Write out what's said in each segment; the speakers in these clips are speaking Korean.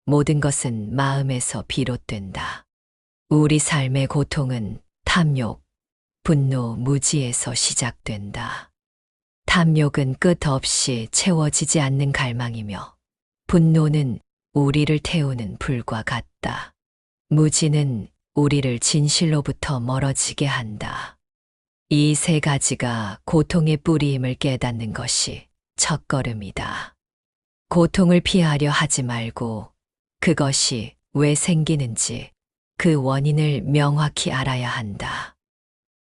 모든 것은 마음에서 비롯된다. 우리 삶의 고통은 탐욕, 분노, 무지에서 시작된다. 탐욕은 끝없이 채워지지 않는 갈망이며, 분노는 우리를 태우는 불과 같다. 무지는 우리를 진실로부터 멀어지게 한다. 이 세 가지가 고통의 뿌리임을 깨닫는 것이 첫걸음이다. 고통을 피하려 하지 말고 그것이 왜 생기는지 그 원인을 명확히 알아야 한다.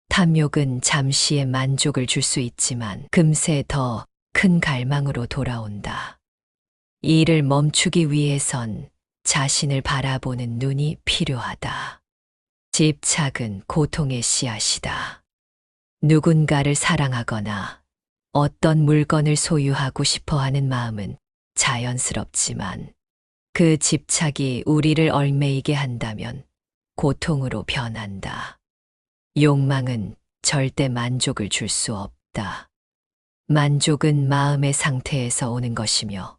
탐욕은 잠시의 만족을 줄 수 있지만 금세 더 큰 갈망으로 돌아온다. 이를 멈추기 위해선 자신을 바라보는 눈이 필요하다. 집착은 고통의 씨앗이다. 누군가를 사랑하거나 어떤 물건을 소유하고 싶어 하는 마음은 자연스럽지만 그 집착이 우리를 얽매이게 한다면 고통으로 변한다. 욕망은 절대 만족을 줄 수 없다. 만족은 마음의 상태에서 오는 것이며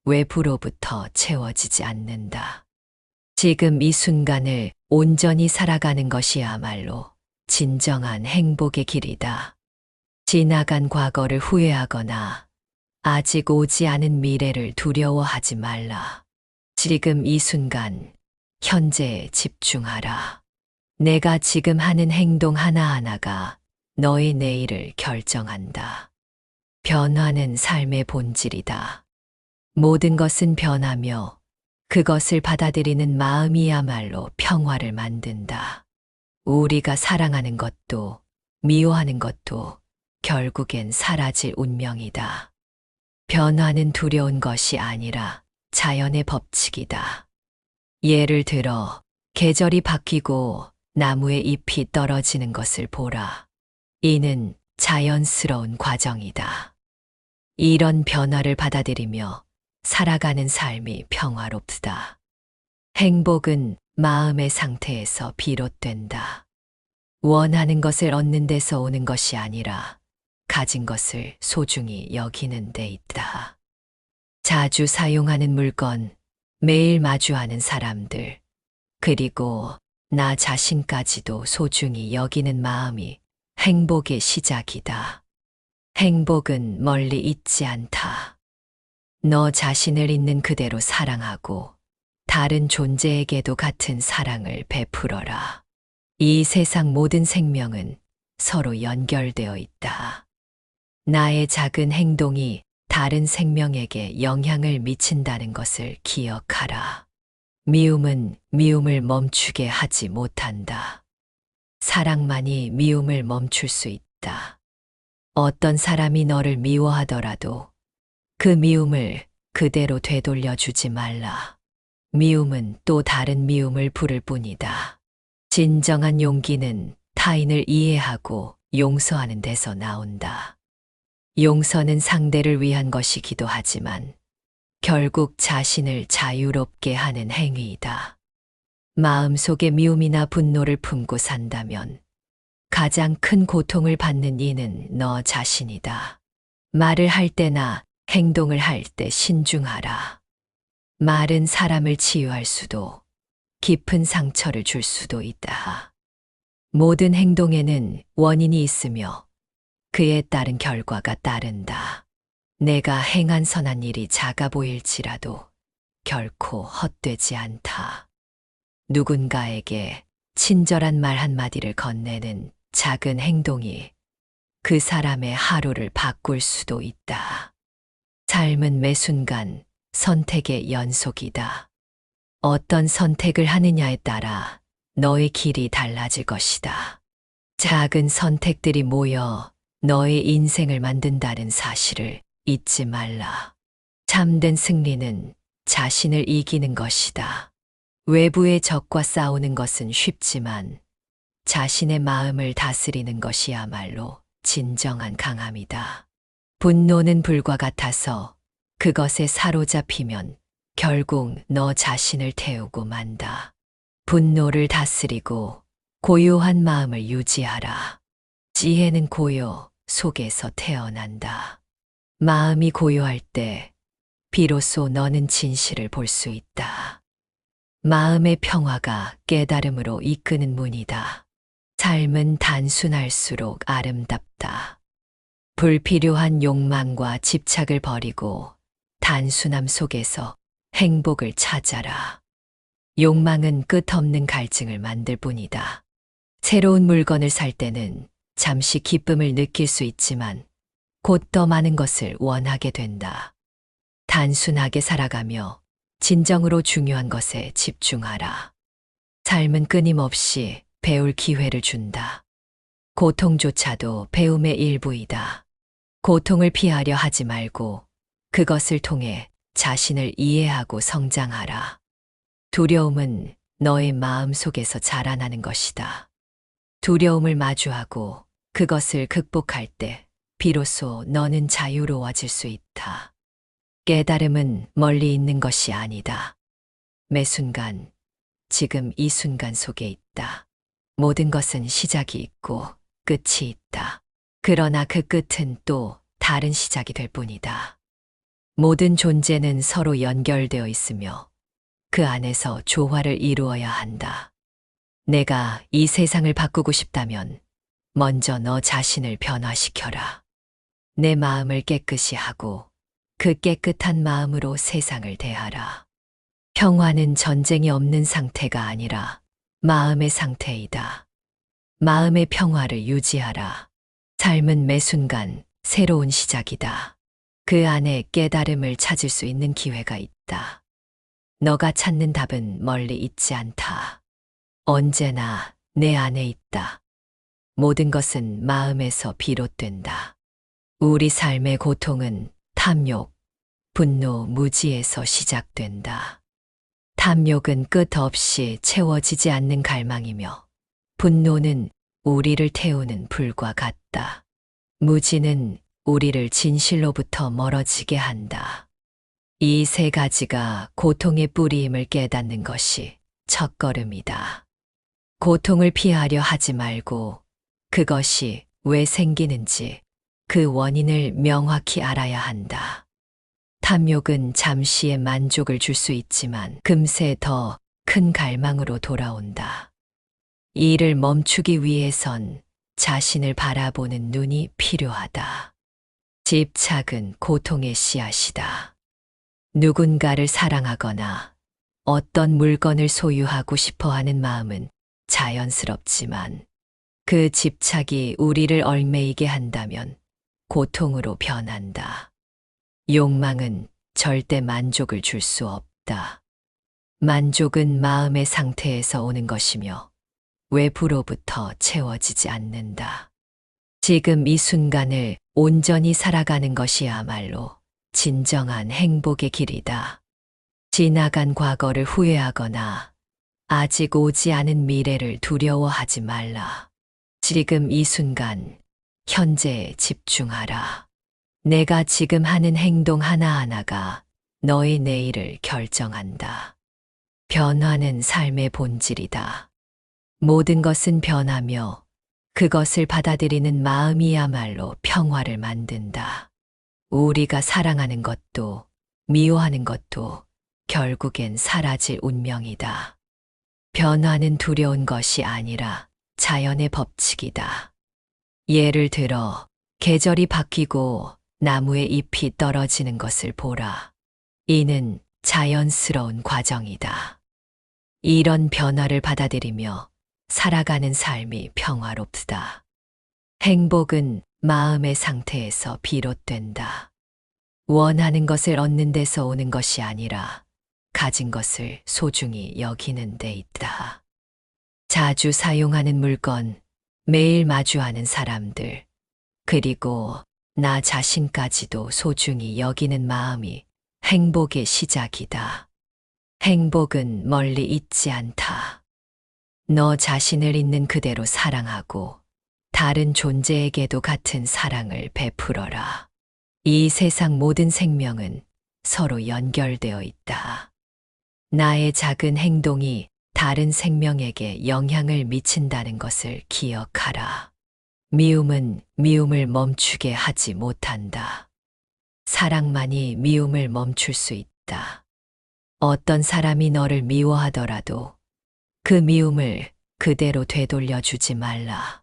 외부로부터 채워지지 않는다. 지금 이 순간을 온전히 살아가는 것이야말로 진정한 행복의 길이다. 지나간 과거를 후회하거나 아직 오지 않은 미래를 두려워하지 말라. 지금 이 순간, 현재에 집중하라. 내가 지금 하는 행동 하나하나가 너의 내일을 결정한다. 변화는 삶의 본질이다. 모든 것은 변하며 그것을 받아들이는 마음이야말로 평화를 만든다. 우리가 사랑하는 것도 미워하는 것도 결국엔 사라질 운명이다. 변화는 두려운 것이 아니라 자연의 법칙이다. 예를 들어 계절이 바뀌고 나무의 잎이 떨어지는 것을 보라. 이는 자연스러운 과정이다. 이런 변화를 받아들이며 살아가는 삶이 평화롭다. 행복은 마음의 상태에서 비롯된다. 원하는 것을 얻는 데서 오는 것이 아니라 가진 것을 소중히 여기는 데 있다. 자주 사용하는 물건, 매일 마주하는 사람들, 그리고 나 자신까지도 소중히 여기는 마음이 행복의 시작이다. 행복은 멀리 있지 않다. 너 자신을 있는 그대로 사랑하고 다른 존재에게도 같은 사랑을 베풀어라. 이 세상 모든 생명은 서로 연결되어 있다. 나의 작은 행동이 다른 생명에게 영향을 미친다는 것을 기억하라. 미움은 미움을 멈추게 하지 못한다. 사랑만이 미움을 멈출 수 있다. 어떤 사람이 너를 미워하더라도 그 미움을 그대로 되돌려 주지 말라. 미움은 또 다른 미움을 부를 뿐이다. 진정한 용기는 타인을 이해하고 용서하는 데서 나온다. 용서는 상대를 위한 것이기도 하지만 결국 자신을 자유롭게 하는 행위이다. 마음속에 미움이나 분노를 품고 산다면 가장 큰 고통을 받는 이는 너 자신이다. 말을 할 때나 행동을 할 때 신중하라. 말은 사람을 치유할 수도 깊은 상처를 줄 수도 있다. 모든 행동에는 원인이 있으며 그에 따른 결과가 따른다. 내가 행한 선한 일이 작아 보일지라도 결코 헛되지 않다. 누군가에게 친절한 말 한마디를 건네는 작은 행동이 그 사람의 하루를 바꿀 수도 있다. 삶은 매 순간 선택의 연속이다. 어떤 선택을 하느냐에 따라 너의 길이 달라질 것이다. 작은 선택들이 모여 너의 인생을 만든다는 사실을 잊지 말라. 참된 승리는 자신을 이기는 것이다. 외부의 적과 싸우는 것은 쉽지만 자신의 마음을 다스리는 것이야말로 진정한 강함이다. 분노는 불과 같아서 그것에 사로잡히면 결국 너 자신을 태우고 만다. 분노를 다스리고 고요한 마음을 유지하라. 지혜는 고요 속에서 태어난다. 마음이 고요할 때 비로소 너는 진실을 볼 수 있다. 마음의 평화가 깨달음으로 이끄는 문이다. 삶은 단순할수록 아름답다. 불필요한 욕망과 집착을 버리고 단순함 속에서 행복을 찾아라. 욕망은 끝없는 갈증을 만들 뿐이다. 새로운 물건을 살 때는 잠시 기쁨을 느낄 수 있지만 곧 더 많은 것을 원하게 된다. 단순하게 살아가며 진정으로 중요한 것에 집중하라. 삶은 끊임없이 배울 기회를 준다. 고통조차도 배움의 일부이다. 고통을 피하려 하지 말고 그것을 통해 자신을 이해하고 성장하라. 두려움은 너의 마음 속에서 자라나는 것이다. 두려움을 마주하고 그것을 극복할 때 비로소 너는 자유로워질 수 있다. 깨달음은 멀리 있는 것이 아니다. 매 순간, 지금 이 순간 속에 있다. 모든 것은 시작이 있고 끝이 있다. 그러나 그 끝은 또 다른 시작이 될 뿐이다. 모든 존재는 서로 연결되어 있으며 그 안에서 조화를 이루어야 한다. 내가 이 세상을 바꾸고 싶다면 먼저 너 자신을 변화시켜라. 내 마음을 깨끗이 하고 그 깨끗한 마음으로 세상을 대하라. 평화는 전쟁이 없는 상태가 아니라 마음의 상태이다. 마음의 평화를 유지하라. 삶은 매 순간 새로운 시작이다. 그 안에 깨달음을 찾을 수 있는 기회가 있다. 너가 찾는 답은 멀리 있지 않다. 언제나 내 안에 있다. 모든 것은 마음에서 비롯된다. 우리 삶의 고통은 탐욕, 분노, 무지에서 시작된다. 탐욕은 끝없이 채워지지 않는 갈망이며 분노는 우리를 태우는 불과 같다. 무지는 우리를 진실로부터 멀어지게 한다. 이 세 가지가 고통의 뿌리임을 깨닫는 것이 첫걸음이다. 고통을 피하려 하지 말고 그것이 왜 생기는지 그 원인을 명확히 알아야 한다. 탐욕은 잠시의 만족을 줄 수 있지만 금세 더 큰 갈망으로 돌아온다. 이를 멈추기 위해선 자신을 바라보는 눈이 필요하다. 집착은 고통의 씨앗이다. 누군가를 사랑하거나 어떤 물건을 소유하고 싶어 하는 마음은 자연스럽지만 그 집착이 우리를 얽매이게 한다면 고통으로 변한다. 욕망은 절대 만족을 줄 수 없다. 만족은 마음의 상태에서 오는 것이며 외부로부터 채워지지 않는다. 지금 이 순간을 온전히 살아가는 것이야말로 진정한 행복의 길이다. 지나간 과거를 후회하거나 아직 오지 않은 미래를 두려워하지 말라. 지금 이 순간, 현재에 집중하라. 내가 지금 하는 행동 하나하나가 너의 내일을 결정한다. 변화는 삶의 본질이다. 모든 것은 변하며 그것을 받아들이는 마음이야말로 평화를 만든다. 우리가 사랑하는 것도 미워하는 것도 결국엔 사라질 운명이다. 변화는 두려운 것이 아니라 자연의 법칙이다. 예를 들어 계절이 바뀌고 나무의 잎이 떨어지는 것을 보라. 이는 자연스러운 과정이다. 이런 변화를 받아들이며 살아가는 삶이 평화롭다. 행복은 마음의 상태에서 비롯된다. 원하는 것을 얻는 데서 오는 것이 아니라 가진 것을 소중히 여기는 데 있다. 자주 사용하는 물건, 매일 마주하는 사람들, 그리고 나 자신까지도 소중히 여기는 마음이 행복의 시작이다. 행복은 멀리 있지 않다. 너 자신을 있는 그대로 사랑하고 다른 존재에게도 같은 사랑을 베풀어라. 이 세상 모든 생명은 서로 연결되어 있다. 나의 작은 행동이 다른 생명에게 영향을 미친다는 것을 기억하라. 미움은 미움을 멈추게 하지 못한다. 사랑만이 미움을 멈출 수 있다. 어떤 사람이 너를 미워하더라도 그 미움을 그대로 되돌려 주지 말라.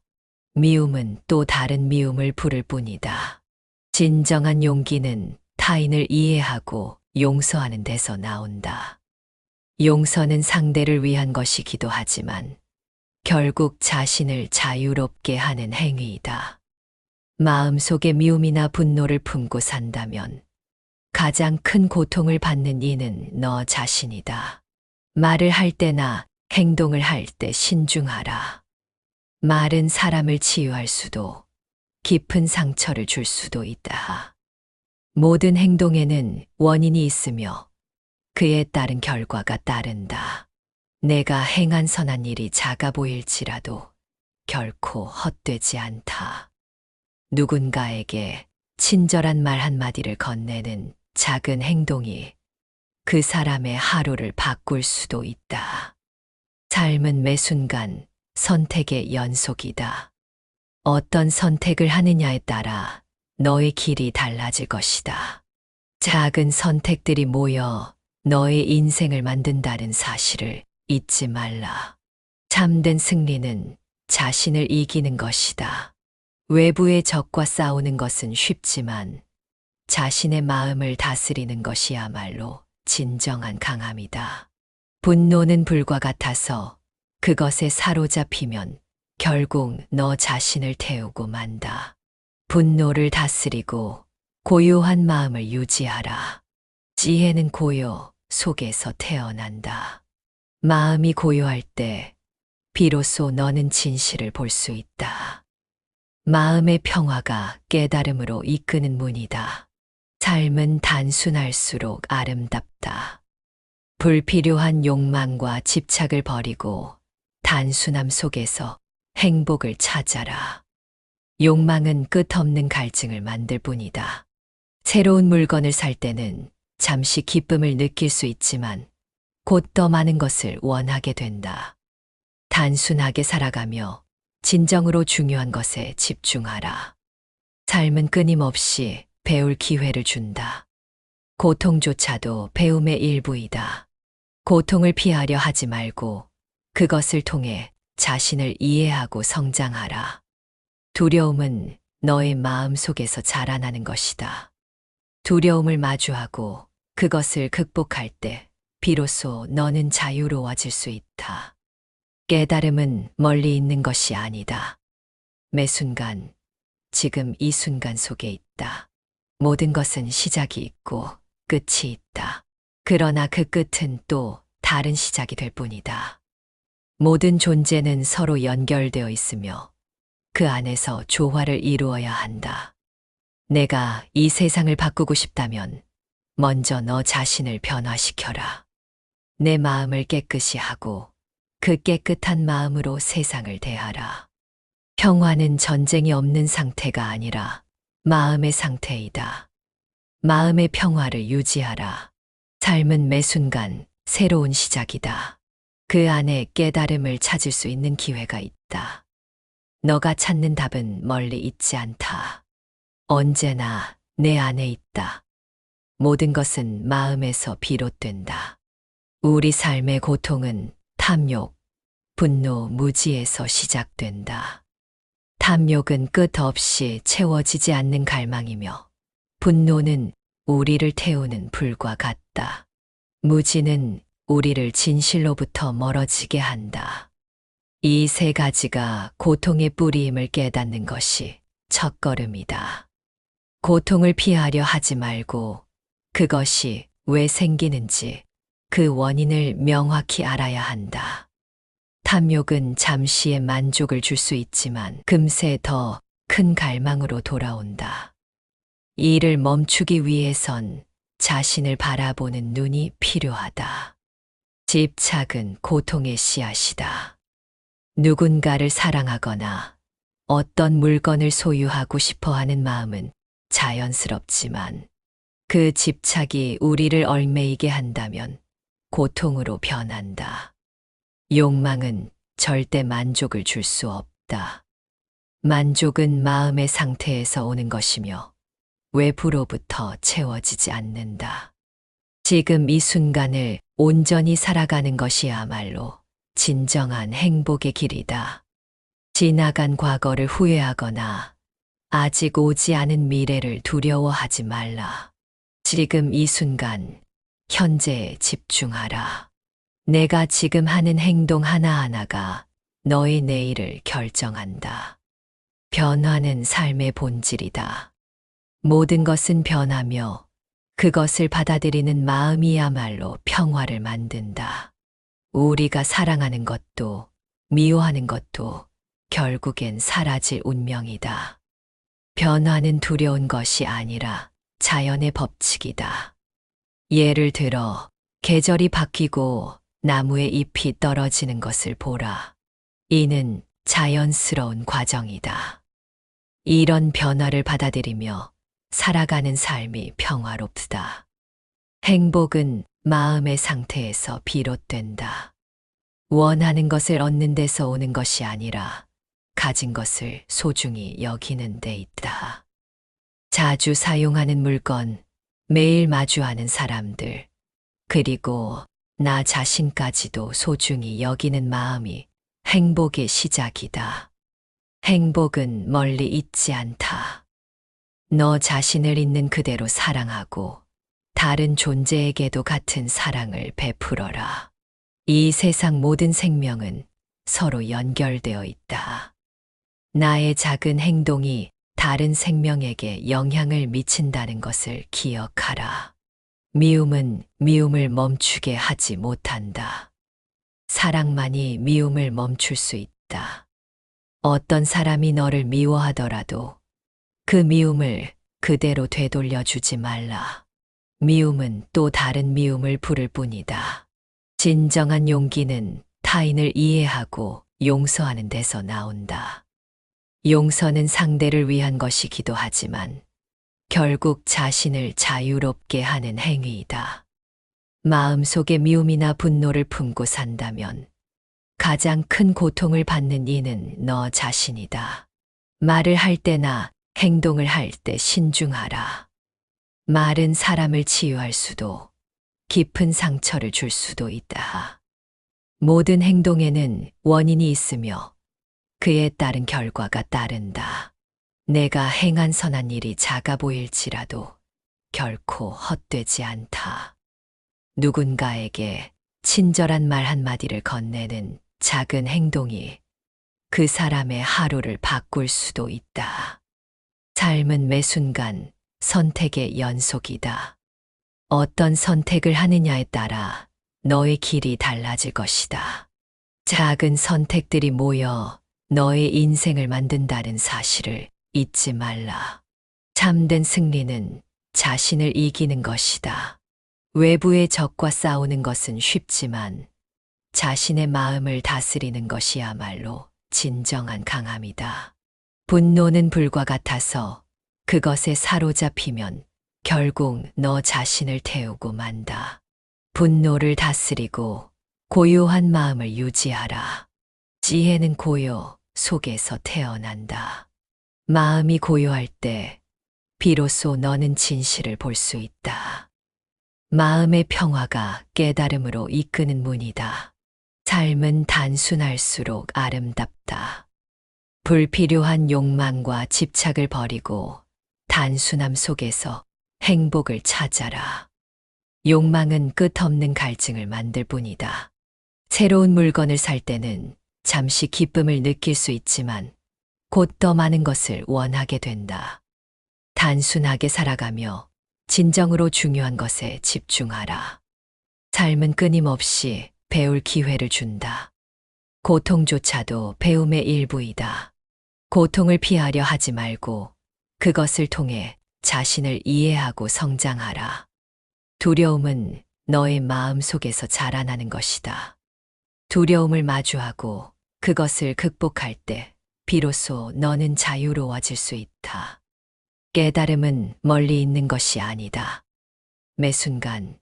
미움은 또 다른 미움을 부를 뿐이다. 진정한 용기는 타인을 이해하고 용서하는 데서 나온다. 용서는 상대를 위한 것이기도 하지만 결국 자신을 자유롭게 하는 행위이다. 마음속에 미움이나 분노를 품고 산다면 가장 큰 고통을 받는 이는 너 자신이다. 말을 할 때나 행동을 할 때 신중하라. 말은 사람을 치유할 수도 깊은 상처를 줄 수도 있다. 모든 행동에는 원인이 있으며 그에 따른 결과가 따른다. 내가 행한 선한 일이 작아 보일지라도 결코 헛되지 않다. 누군가에게 친절한 말 한마디를 건네는 작은 행동이 그 사람의 하루를 바꿀 수도 있다. 삶은 매 순간 선택의 연속이다. 어떤 선택을 하느냐에 따라 너의 길이 달라질 것이다. 작은 선택들이 모여 너의 인생을 만든다는 사실을 잊지 말라. 참된 승리는 자신을 이기는 것이다. 외부의 적과 싸우는 것은 쉽지만 자신의 마음을 다스리는 것이야말로 진정한 강함이다. 분노는 불과 같아서 그것에 사로잡히면 결국 너 자신을 태우고 만다. 분노를 다스리고 고요한 마음을 유지하라. 지혜는 고요 속에서 태어난다. 마음이 고요할 때 비로소 너는 진실을 볼 수 있다. 마음의 평화가 깨달음으로 이끄는 문이다. 삶은 단순할수록 아름답다. 불필요한 욕망과 집착을 버리고 단순함 속에서 행복을 찾아라. 욕망은 끝없는 갈증을 만들 뿐이다. 새로운 물건을 살 때는 잠시 기쁨을 느낄 수 있지만 곧 더 많은 것을 원하게 된다. 단순하게 살아가며 진정으로 중요한 것에 집중하라. 삶은 끊임없이 배울 기회를 준다. 고통조차도 배움의 일부이다. 고통을 피하려 하지 말고 그것을 통해 자신을 이해하고 성장하라. 두려움은 너의 마음 속에서 자라나는 것이다. 두려움을 마주하고 그것을 극복할 때 비로소 너는 자유로워질 수 있다. 깨달음은 멀리 있는 것이 아니다. 매 순간, 지금 이 순간 속에 있다. 모든 것은 시작이 있고 끝이 있다. 그러나 그 끝은 또 다른 시작이 될 뿐이다. 모든 존재는 서로 연결되어 있으며 그 안에서 조화를 이루어야 한다. 내가 이 세상을 바꾸고 싶다면 먼저 너 자신을 변화시켜라. 내 마음을 깨끗이 하고 그 깨끗한 마음으로 세상을 대하라. 평화는 전쟁이 없는 상태가 아니라 마음의 상태이다. 마음의 평화를 유지하라. 삶은 매 순간 새로운 시작이다. 그 안에 깨달음을 찾을 수 있는 기회가 있다. 너가 찾는 답은 멀리 있지 않다. 언제나 내 안에 있다. 모든 것은 마음에서 비롯된다. 우리 삶의 고통은 탐욕, 분노, 무지에서 시작된다. 탐욕은 끝없이 채워지지 않는 갈망이며 분노는 우리를 태우는 불과 같다. 무지는 우리를 진실로부터 멀어지게 한다. 이 세 가지가 고통의 뿌리임을 깨닫는 것이 첫걸음이다. 고통을 피하려 하지 말고 그것이 왜 생기는지 그 원인을 명확히 알아야 한다. 탐욕은 잠시의 만족을 줄 수 있지만 금세 더 큰 갈망으로 돌아온다. 이를 멈추기 위해선 자신을 바라보는 눈이 필요하다. 집착은 고통의 씨앗이다. 누군가를 사랑하거나 어떤 물건을 소유하고 싶어 하는 마음은 자연스럽지만 그 집착이 우리를 얽매이게 한다면 고통으로 변한다. 욕망은 절대 만족을 줄 수 없다. 만족은 마음의 상태에서 오는 것이며 외부로부터 채워지지 않는다. 지금 이 순간을 온전히 살아가는 것이야말로 진정한 행복의 길이다. 지나간 과거를 후회하거나 아직 오지 않은 미래를 두려워하지 말라. 지금 이 순간, 현재에 집중하라. 내가 지금 하는 행동 하나하나가 너의 내일을 결정한다. 변화는 삶의 본질이다. 모든 것은 변하며 그것을 받아들이는 마음이야말로 평화를 만든다. 우리가 사랑하는 것도 미워하는 것도 결국엔 사라질 운명이다. 변화는 두려운 것이 아니라 자연의 법칙이다. 예를 들어 계절이 바뀌고 나무의 잎이 떨어지는 것을 보라. 이는 자연스러운 과정이다. 이런 변화를 받아들이며 살아가는 삶이 평화롭다. 행복은 마음의 상태에서 비롯된다. 원하는 것을 얻는 데서 오는 것이 아니라 가진 것을 소중히 여기는 데 있다. 자주 사용하는 물건, 매일 마주하는 사람들, 그리고 나 자신까지도 소중히 여기는 마음이 행복의 시작이다. 행복은 멀리 있지 않다. 너 자신을 있는 그대로 사랑하고 다른 존재에게도 같은 사랑을 베풀어라. 이 세상 모든 생명은 서로 연결되어 있다. 나의 작은 행동이 다른 생명에게 영향을 미친다는 것을 기억하라. 미움은 미움을 멈추게 하지 못한다. 사랑만이 미움을 멈출 수 있다. 어떤 사람이 너를 미워하더라도 그 미움을 그대로 되돌려 주지 말라. 미움은 또 다른 미움을 부를 뿐이다. 진정한 용기는 타인을 이해하고 용서하는 데서 나온다. 용서는 상대를 위한 것이기도 하지만 결국 자신을 자유롭게 하는 행위이다. 마음속에 미움이나 분노를 품고 산다면 가장 큰 고통을 받는 이는 너 자신이다. 말을 할 때나 행동을 할 때 신중하라. 말은 사람을 치유할 수도 깊은 상처를 줄 수도 있다. 모든 행동에는 원인이 있으며 그에 따른 결과가 따른다. 내가 행한 선한 일이 작아 보일지라도 결코 헛되지 않다. 누군가에게 친절한 말 한마디를 건네는 작은 행동이 그 사람의 하루를 바꿀 수도 있다. 삶은 매 순간 선택의 연속이다. 어떤 선택을 하느냐에 따라 너의 길이 달라질 것이다. 작은 선택들이 모여 너의 인생을 만든다는 사실을 잊지 말라. 참된 승리는 자신을 이기는 것이다. 외부의 적과 싸우는 것은 쉽지만 자신의 마음을 다스리는 것이야말로 진정한 강함이다. 분노는 불과 같아서 그것에 사로잡히면 결국 너 자신을 태우고 만다. 분노를 다스리고 고요한 마음을 유지하라. 지혜는 고요 속에서 태어난다. 마음이 고요할 때 비로소 너는 진실을 볼 수 있다. 마음의 평화가 깨달음으로 이끄는 문이다. 삶은 단순할수록 아름답다. 불필요한 욕망과 집착을 버리고 단순함 속에서 행복을 찾아라. 욕망은 끝없는 갈증을 만들 뿐이다. 새로운 물건을 살 때는 잠시 기쁨을 느낄 수 있지만 곧 더 많은 것을 원하게 된다. 단순하게 살아가며 진정으로 중요한 것에 집중하라. 삶은 끊임없이 배울 기회를 준다. 고통조차도 배움의 일부이다. 고통을 피하려 하지 말고 그것을 통해 자신을 이해하고 성장하라. 두려움은 너의 마음 속에서 자라나는 것이다. 두려움을 마주하고 그것을 극복할 때 비로소 너는 자유로워질 수 있다. 깨달음은 멀리 있는 것이 아니다. 매 순간,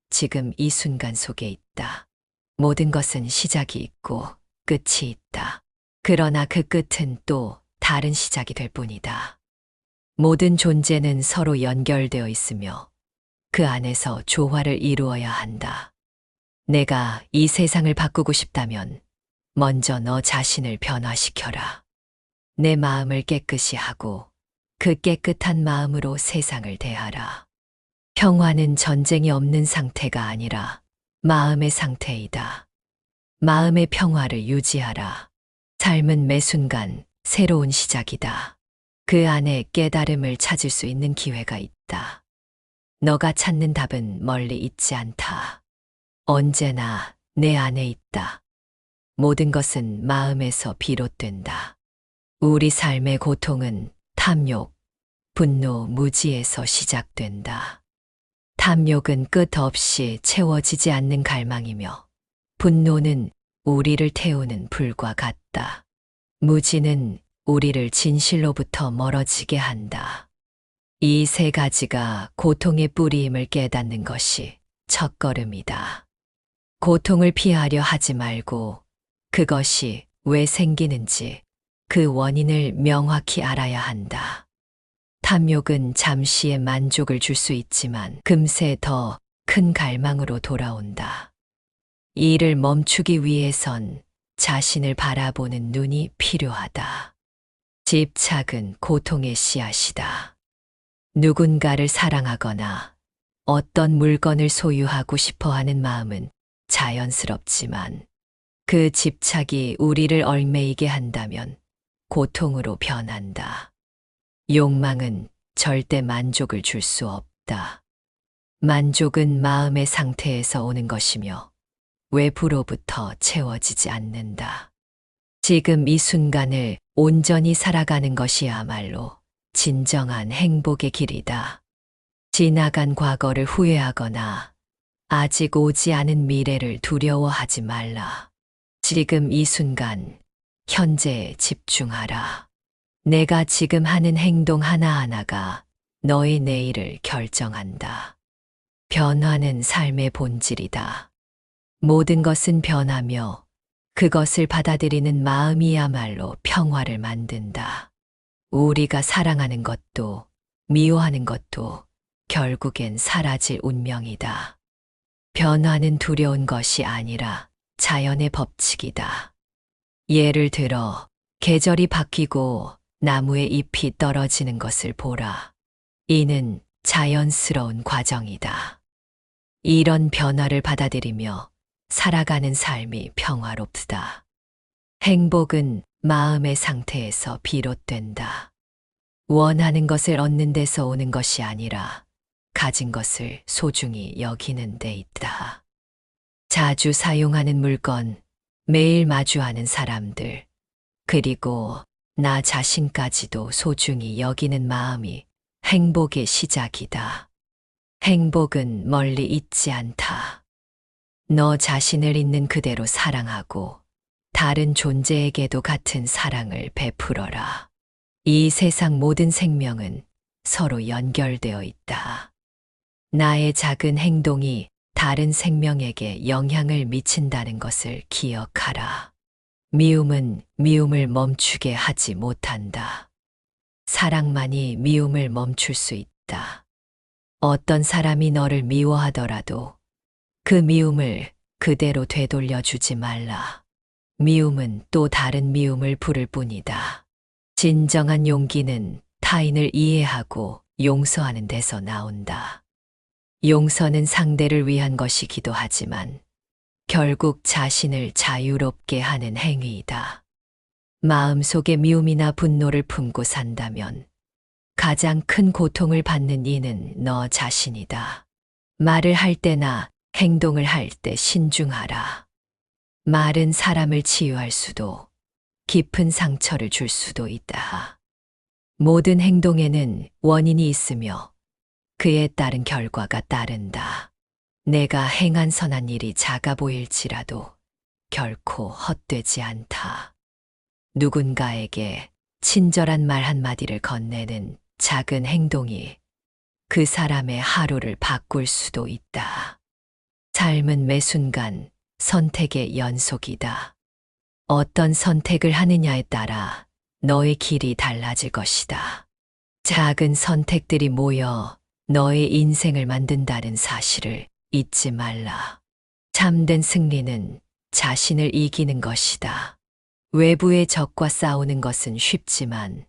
지금 이 순간 속에 있다. 모든 것은 시작이 있고 끝이 있다. 그러나 그 끝은 또 다른 시작이 될 뿐이다. 모든 존재는 서로 연결되어 있으며 그 안에서 조화를 이루어야 한다. 내가 이 세상을 바꾸고 싶다면 먼저 너 자신을 변화시켜라. 내 마음을 깨끗이 하고 그 깨끗한 마음으로 세상을 대하라. 평화는 전쟁이 없는 상태가 아니라 마음의 상태이다. 마음의 평화를 유지하라. 삶은 매 순간 새로운 시작이다. 그 안에 깨달음을 찾을 수 있는 기회가 있다. 너가 찾는 답은 멀리 있지 않다. 언제나 내 안에 있다. 모든 것은 마음에서 비롯된다. 우리 삶의 고통은 탐욕, 분노, 무지에서 시작된다. 탐욕은 끝없이 채워지지 않는 갈망이며 분노는 우리를 태우는 불과 같다. 무지는 우리를 진실로부터 멀어지게 한다. 이 세 가지가 고통의 뿌리임을 깨닫는 것이 첫걸음이다. 고통을 피하려 하지 말고 그것이 왜 생기는지 그 원인을 명확히 알아야 한다. 탐욕은 잠시의 만족을 줄 수 있지만 금세 더 큰 갈망으로 돌아온다. 이를 멈추기 위해선 자신을 바라보는 눈이 필요하다. 집착은 고통의 씨앗이다. 누군가를 사랑하거나 어떤 물건을 소유하고 싶어 하는 마음은 자연스럽지만 그 집착이 우리를 얽매이게 한다면 고통으로 변한다. 욕망은 절대 만족을 줄 수 없다. 만족은 마음의 상태에서 오는 것이며 외부로부터 채워지지 않는다. 지금 이 순간을 온전히 살아가는 것이야말로 진정한 행복의 길이다. 지나간 과거를 후회하거나 아직 오지 않은 미래를 두려워하지 말라. 지금 이 순간, 현재에 집중하라. 내가 지금 하는 행동 하나하나가 너의 내일을 결정한다. 변화는 삶의 본질이다. 모든 것은 변하며 그것을 받아들이는 마음이야말로 평화를 만든다. 우리가 사랑하는 것도 미워하는 것도 결국엔 사라질 운명이다. 변화는 두려운 것이 아니라 자연의 법칙이다. 예를 들어 계절이 바뀌고 나무의 잎이 떨어지는 것을 보라. 이는 자연스러운 과정이다. 이런 변화를 받아들이며 살아가는 삶이 평화롭다. 행복은 마음의 상태에서 비롯된다. 원하는 것을 얻는 데서 오는 것이 아니라 가진 것을 소중히 여기는 데 있다. 자주 사용하는 물건, 매일 마주하는 사람들, 그리고 나 자신까지도 소중히 여기는 마음이 행복의 시작이다. 행복은 멀리 있지 않다. 너 자신을 있는 그대로 사랑하고 다른 존재에게도 같은 사랑을 베풀어라. 이 세상 모든 생명은 서로 연결되어 있다. 나의 작은 행동이 다른 생명에게 영향을 미친다는 것을 기억하라. 미움은 미움을 멈추게 하지 못한다. 사랑만이 미움을 멈출 수 있다. 어떤 사람이 너를 미워하더라도 그 미움을 그대로 되돌려 주지 말라. 미움은 또 다른 미움을 부를 뿐이다. 진정한 용기는 타인을 이해하고 용서하는 데서 나온다. 용서는 상대를 위한 것이기도 하지만 결국 자신을 자유롭게 하는 행위이다. 마음속에 미움이나 분노를 품고 산다면 가장 큰 고통을 받는 이는 너 자신이다. 말을 할 때나 행동을 할 때 신중하라. 말은 사람을 치유할 수도 깊은 상처를 줄 수도 있다. 모든 행동에는 원인이 있으며 그에 따른 결과가 따른다. 내가 행한 선한 일이 작아 보일지라도 결코 헛되지 않다. 누군가에게 친절한 말 한마디를 건네는 작은 행동이 그 사람의 하루를 바꿀 수도 있다. 삶은 매 순간 선택의 연속이다. 어떤 선택을 하느냐에 따라 너의 길이 달라질 것이다. 작은 선택들이 모여 너의 인생을 만든다는 사실을 잊지 말라. 참된 승리는 자신을 이기는 것이다. 외부의 적과 싸우는 것은 쉽지만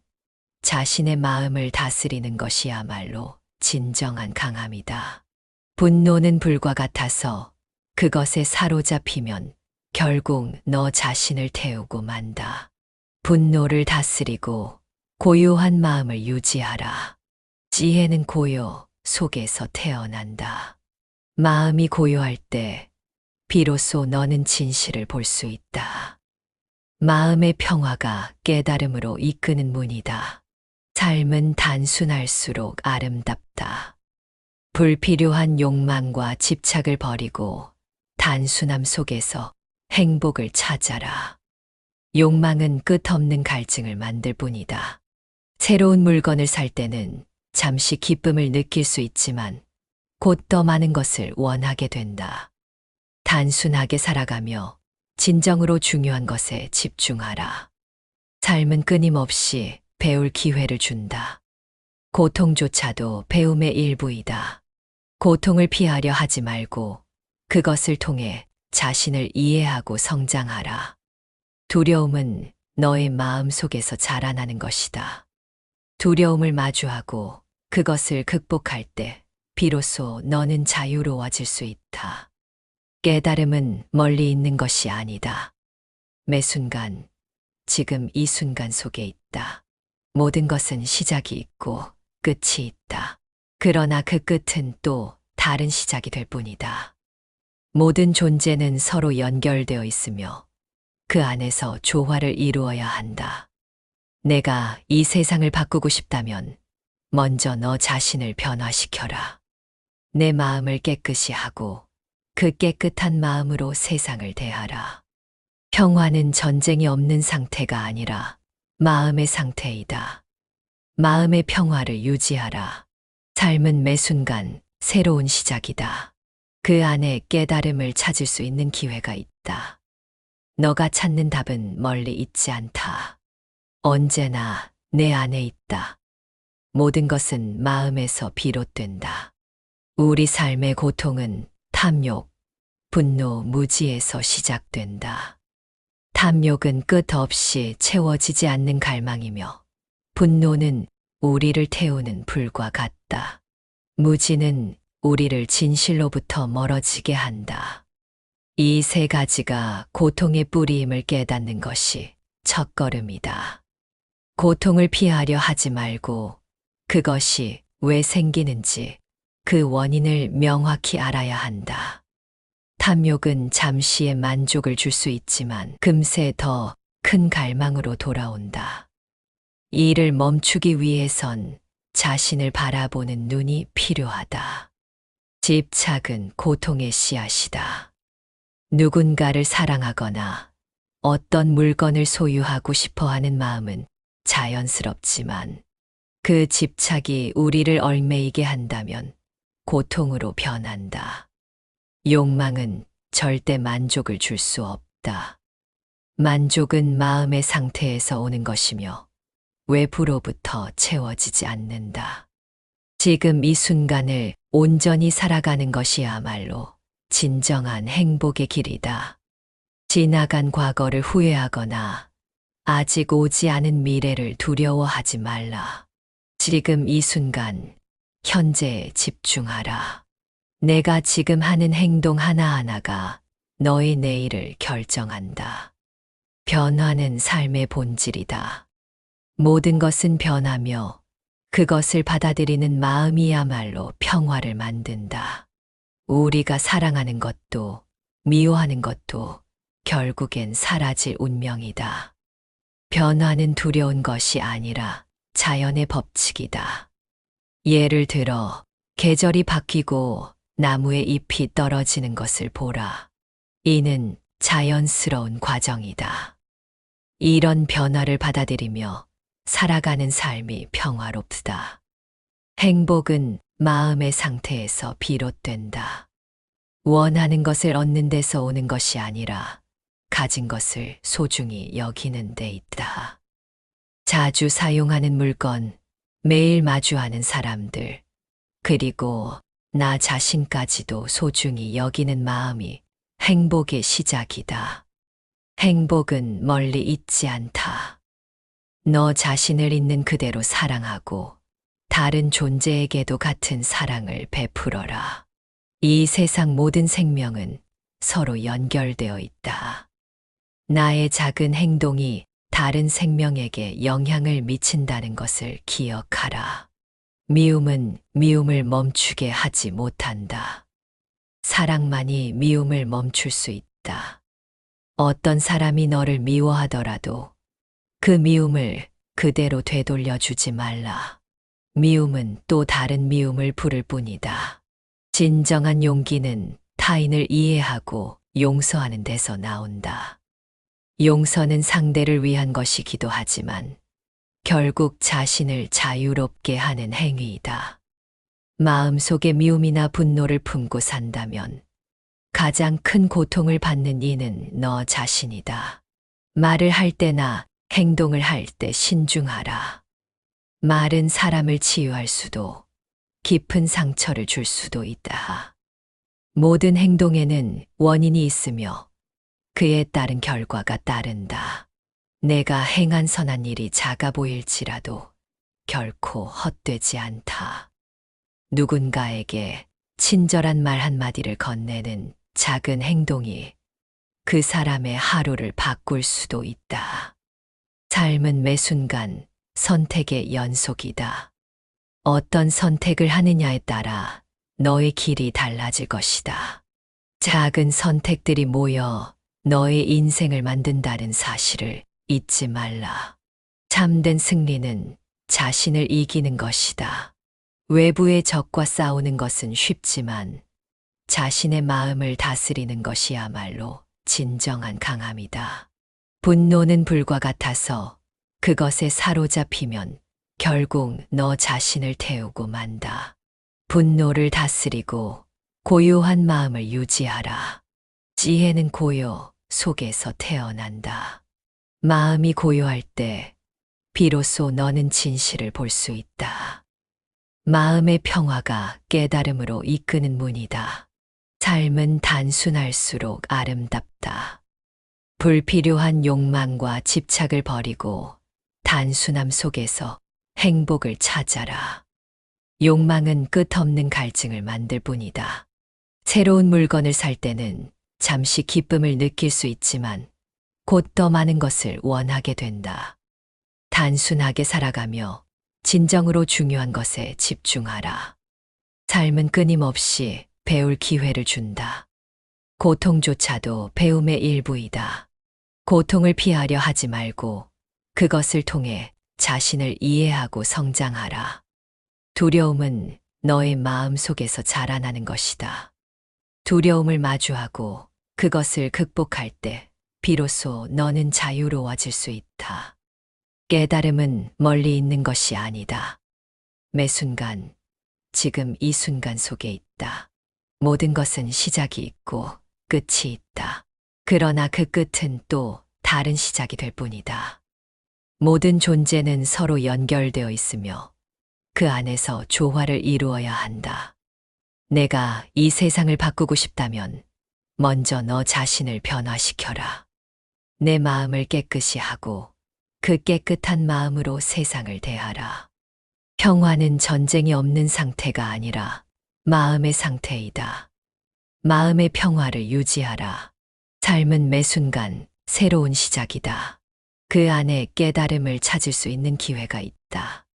자신의 마음을 다스리는 것이야말로 진정한 강함이다. 분노는 불과 같아서 그것에 사로잡히면 결국 너 자신을 태우고 만다. 분노를 다스리고 고요한 마음을 유지하라. 지혜는 고요 속에서 태어난다. 마음이 고요할 때 비로소 너는 진실을 볼 수 있다. 마음의 평화가 깨달음으로 이끄는 문이다. 삶은 단순할수록 아름답다. 불필요한 욕망과 집착을 버리고 단순함 속에서 행복을 찾아라. 욕망은 끝없는 갈증을 만들 뿐이다. 새로운 물건을 살 때는 잠시 기쁨을 느낄 수 있지만 곧 더 많은 것을 원하게 된다. 단순하게 살아가며 진정으로 중요한 것에 집중하라. 삶은 끊임없이 배울 기회를 준다. 고통조차도 배움의 일부이다. 고통을 피하려 하지 말고 그것을 통해 자신을 이해하고 성장하라. 두려움은 너의 마음 속에서 자라나는 것이다. 두려움을 마주하고 그것을 극복할 때 비로소 너는 자유로워질 수 있다. 깨달음은 멀리 있는 것이 아니다. 매 순간, 지금 이 순간 속에 있다. 모든 것은 시작이 있고 끝이 있다. 그러나 그 끝은 또 다른 시작이 될 뿐이다. 모든 존재는 서로 연결되어 있으며 그 안에서 조화를 이루어야 한다. 내가 이 세상을 바꾸고 싶다면 먼저 너 자신을 변화시켜라. 내 마음을 깨끗이 하고 그 깨끗한 마음으로 세상을 대하라. 평화는 전쟁이 없는 상태가 아니라 마음의 상태이다. 마음의 평화를 유지하라. 삶은 매 순간 새로운 시작이다. 그 안에 깨달음을 찾을 수 있는 기회가 있다. 너가 찾는 답은 멀리 있지 않다. 언제나 내 안에 있다. 모든 것은 마음에서 비롯된다. 우리 삶의 고통은 탐욕, 분노, 무지에서 시작된다. 탐욕은 끝없이 채워지지 않는 갈망이며 분노는 우리를 태우는 불과 같다. 무지는 우리를 진실로부터 멀어지게 한다. 이 세 가지가 고통의 뿌리임을 깨닫는 것이 첫걸음이다. 고통을 피하려 하지 말고 그것이 왜 생기는지 그 원인을 명확히 알아야 한다. 탐욕은 잠시의 만족을 줄 수 있지만 금세 더 큰 갈망으로 돌아온다. 이를 멈추기 위해선 자신을 바라보는 눈이 필요하다. 집착은 고통의 씨앗이다. 누군가를 사랑하거나 어떤 물건을 소유하고 싶어 하는 마음은 자연스럽지만 그 집착이 우리를 얽매이게 한다면 고통으로 변한다. 욕망은 절대 만족을 줄 수 없다. 만족은 마음의 상태에서 오는 것이며 외부로부터 채워지지 않는다. 지금 이 순간을 온전히 살아가는 것이야말로 진정한 행복의 길이다. 지나간 과거를 후회하거나 아직 오지 않은 미래를 두려워하지 말라. 지금 이 순간, 현재에 집중하라. 내가 지금 하는 행동 하나하나가 너의 내일을 결정한다. 변화는 삶의 본질이다. 모든 것은 변하며 그것을 받아들이는 마음이야말로 평화를 만든다. 우리가 사랑하는 것도 미워하는 것도 결국엔 사라질 운명이다. 변화는 두려운 것이 아니라 자연의 법칙이다. 예를 들어 계절이 바뀌고 나무의 잎이 떨어지는 것을 보라. 이는 자연스러운 과정이다. 이런 변화를 받아들이며 살아가는 삶이 평화롭다. 행복은 마음의 상태에서 비롯된다. 원하는 것을 얻는 데서 오는 것이 아니라 가진 것을 소중히 여기는 데 있다. 자주 사용하는 물건, 매일 마주하는 사람들, 그리고 나 자신까지도 소중히 여기는 마음이 행복의 시작이다. 행복은 멀리 있지 않다. 너 자신을 있는 그대로 사랑하고 다른 존재에게도 같은 사랑을 베풀어라. 이 세상 모든 생명은 서로 연결되어 있다. 나의 작은 행동이 다른 생명에게 영향을 미친다는 것을 기억하라. 미움은 미움을 멈추게 하지 못한다. 사랑만이 미움을 멈출 수 있다. 어떤 사람이 너를 미워하더라도 그 미움을 그대로 되돌려 주지 말라. 미움은 또 다른 미움을 부를 뿐이다. 진정한 용기는 타인을 이해하고 용서하는 데서 나온다. 용서는 상대를 위한 것이기도 하지만 결국 자신을 자유롭게 하는 행위이다. 마음속에 미움이나 분노를 품고 산다면 가장 큰 고통을 받는 이는 너 자신이다. 말을 할 때나 행동을 할 때 신중하라. 말은 사람을 치유할 수도 깊은 상처를 줄 수도 있다. 모든 행동에는 원인이 있으며 그에 따른 결과가 따른다. 내가 행한 선한 일이 작아 보일지라도 결코 헛되지 않다. 누군가에게 친절한 말 한마디를 건네는 작은 행동이 그 사람의 하루를 바꿀 수도 있다. 삶은 매 순간 선택의 연속이다. 어떤 선택을 하느냐에 따라 너의 길이 달라질 것이다. 작은 선택들이 모여 너의 인생을 만든다는 사실을 잊지 말라. 참된 승리는 자신을 이기는 것이다. 외부의 적과 싸우는 것은 쉽지만 자신의 마음을 다스리는 것이야말로 진정한 강함이다. 분노는 불과 같아서 그것에 사로잡히면 결국 너 자신을 태우고 만다. 분노를 다스리고 고요한 마음을 유지하라. 지혜는 고요 속에서 태어난다. 마음이 고요할 때 비로소 너는 진실을 볼 수 있다. 마음의 평화가 깨달음으로 이끄는 문이다. 삶은 단순할수록 아름답다. 불필요한 욕망과 집착을 버리고 단순함 속에서 행복을 찾아라. 욕망은 끝없는 갈증을 만들 뿐이다. 새로운 물건을 살 때는 잠시 기쁨을 느낄 수 있지만 곧 더 많은 것을 원하게 된다. 단순하게 살아가며 진정으로 중요한 것에 집중하라. 삶은 끊임없이 배울 기회를 준다. 고통조차도 배움의 일부이다. 고통을 피하려 하지 말고 그것을 통해 자신을 이해하고 성장하라. 두려움은 너의 마음 속에서 자라나는 것이다. 두려움을 마주하고 그것을 극복할 때 비로소 너는 자유로워질 수 있다. 깨달음은 멀리 있는 것이 아니다. 매 순간, 지금 이 순간 속에 있다. 모든 것은 시작이 있고 끝이 있다. 그러나 그 끝은 또 다른 시작이 될 뿐이다. 모든 존재는 서로 연결되어 있으며 그 안에서 조화를 이루어야 한다. 내가 이 세상을 바꾸고 싶다면 먼저 너 자신을 변화시켜라. 내 마음을 깨끗이 하고 그 깨끗한 마음으로 세상을 대하라. 평화는 전쟁이 없는 상태가 아니라 마음의 상태이다. 마음의 평화를 유지하라. 삶은 매 순간 새로운 시작이다. 그 안에 깨달음을 찾을 수 있는 기회가 있다.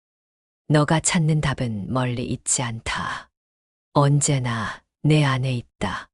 너가 찾는 답은 멀리 있지 않다. 언제나 내 안에 있다.